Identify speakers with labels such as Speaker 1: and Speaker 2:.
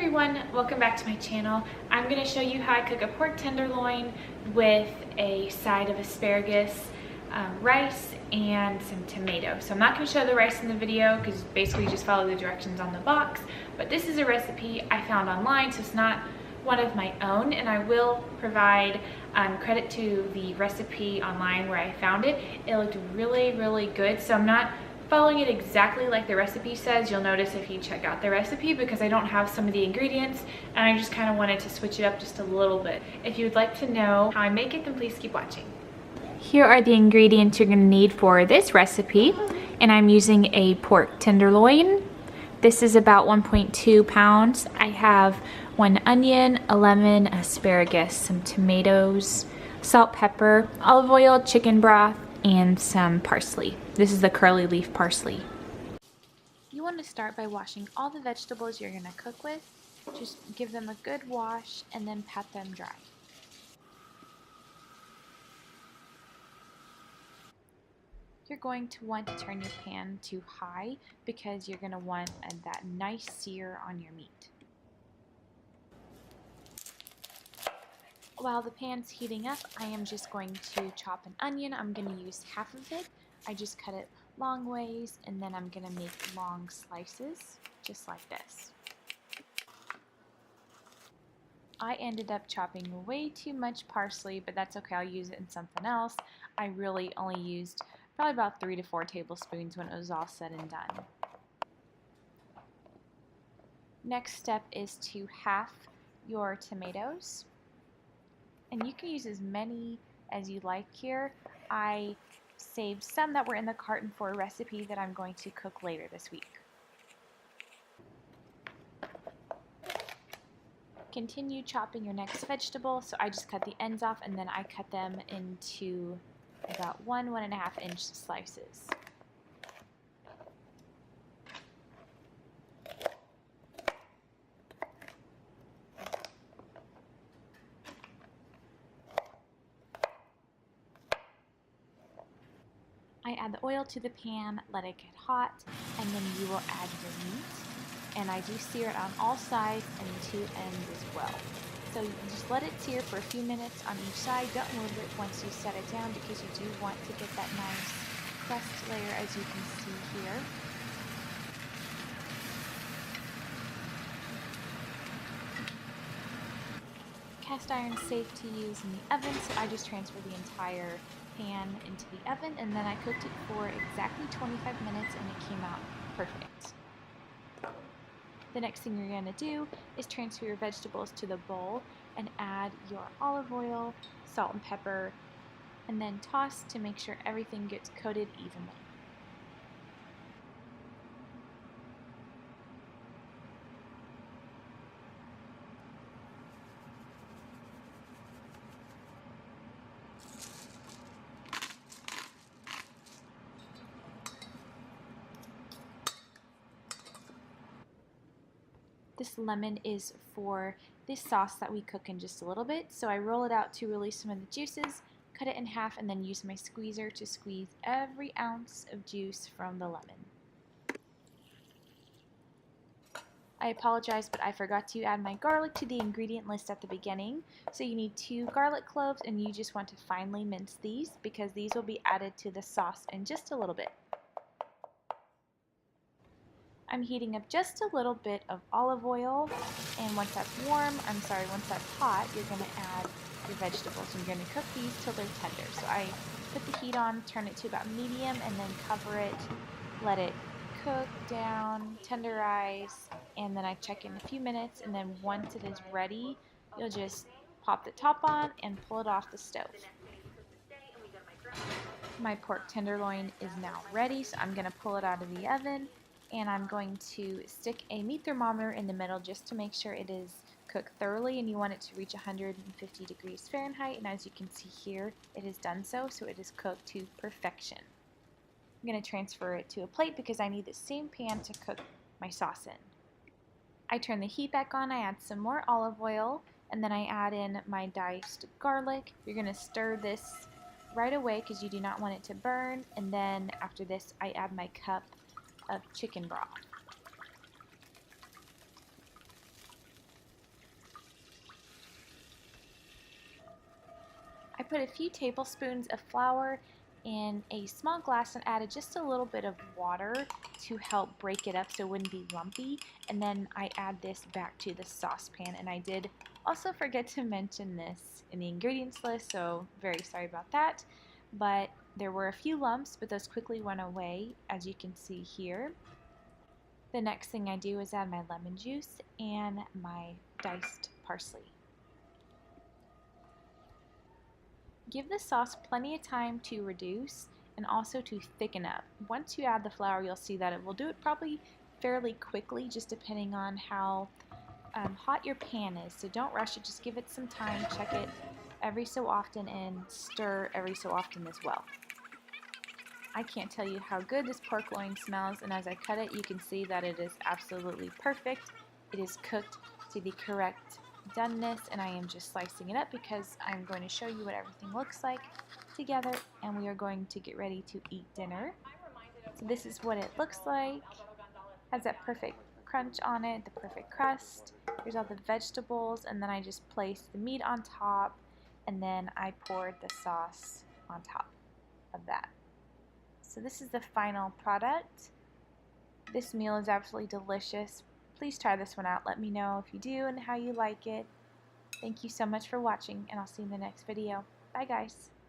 Speaker 1: everyone, welcome back to my channel. I'm going to show you how I cook a pork tenderloin with a side of asparagus, rice, and some tomatoes. So I'm not going to show the rice in the video because basically you just follow the directions on the box, but this is a recipe I found online, so it's not one of my own, and I will provide credit to the recipe online where I found it. It looked really good, so I'm not following it exactly like the recipe says. You'll notice if you check out the recipe because I don't have some of the ingredients and I just kind of wanted to switch it up just a little bit. If you would like to know how I make it, then please keep watching. Here are the ingredients you're going to need for this recipe, and I'm using a pork tenderloin. This is about 1.2 pounds. I have 1 onion, a lemon, asparagus, some tomatoes, salt, pepper, olive oil, chicken broth, and some parsley. This is the curly leaf parsley. You want to start by washing all the vegetables you're going to cook with. Just give them a good wash and then pat them dry. You're going to want to turn your pan to high because you're going to want that nice sear on your meat. While the pan's heating up, I am just going to chop an onion. I'm going to use half of it. I just cut it long ways, and then I'm going to make long slices, just like this. I ended up chopping way too much parsley, but that's okay. I'll use it in something else. I really only used probably about 3 to 4 tablespoons when it was all said and done. Next step is to half your tomatoes. And you can use as many as you like here. I saved some that were in the carton for a recipe that I'm going to cook later this week. Continue chopping your next vegetable. So I just cut the ends off and then I cut them into about 1.5 inch slices. I add the oil to the pan, let it get hot, and then you will add your meat. And I do sear it on all sides and the two ends as well. So you just let it sear for a few minutes on each side. Don't move it once you set it down because you do want to get that nice crust layer, as you can see here. Cast iron is safe to use in the oven, so I just transferred the entire pan into the oven, and then I cooked it for exactly 25 minutes and it came out perfect. The next thing you're going to do is transfer your vegetables to the bowl and add your olive oil, salt and pepper, and then toss to make sure everything gets coated evenly. This lemon is for this sauce that we cook in just a little bit, so I roll it out to release some of the juices, cut it in half, and then use my squeezer to squeeze every ounce of juice from the lemon. I apologize, but I forgot to add my garlic to the ingredient list at the beginning. So you need 2 garlic cloves, and you just want to finely mince these because these will be added to the sauce in just a little bit. I'm heating up just a little bit of olive oil, and once that's hot, you're going to add your vegetables, and you're going to cook these till they're tender. So I put the heat on, turn it to about medium, and then cover it, let it cook down, tenderize, and then I check in a few minutes, and then once it is ready, you'll just pop the top on and pull it off the stove. My pork tenderloin is now ready, so I'm going to pull it out of the oven. And I'm going to stick a meat thermometer in the middle just to make sure it is cooked thoroughly, and you want it to reach 150 degrees Fahrenheit, and as you can see here, it has done so it is cooked to perfection. I'm going to transfer it to a plate because I need the same pan to cook my sauce in. I turn the heat back on, I add some more olive oil, and then I add in my diced garlic. You're going to stir this right away because you do not want it to burn, and then after this I add my cup of chicken broth. put a few tablespoons of flour in a small glass and added just a little bit of water to help break it up so it wouldn't be lumpy. And then I add this back to the saucepan, and I did also forget to mention this in the ingredients list, so very sorry about that. But there were a few lumps, but those quickly went away, as you can see here. The next thing I do is add my lemon juice and my diced parsley. Give the sauce plenty of time to reduce and also to thicken up. Once you add the flour, you'll see that it will do it probably fairly quickly, just depending on how hot your pan is. So don't rush it, just give it some time, check it every so often and stir every so often as well. I can't tell you how good this pork loin smells, and as I cut it you can see that it is absolutely perfect. It is cooked to the correct doneness, and I am just slicing it up because I'm going to show you what everything looks like together, and we are going to get ready to eat dinner. So this is what it looks like. Has that perfect crunch on it, the perfect crust. There's all the vegetables, and then I just placed the meat on top, and then I poured the sauce on top of that. So this is the final product. This meal is absolutely delicious. Please try this one out. Let me know if you do and how you like it. Thank you so much for watching, and I'll see you in the next video. Bye guys.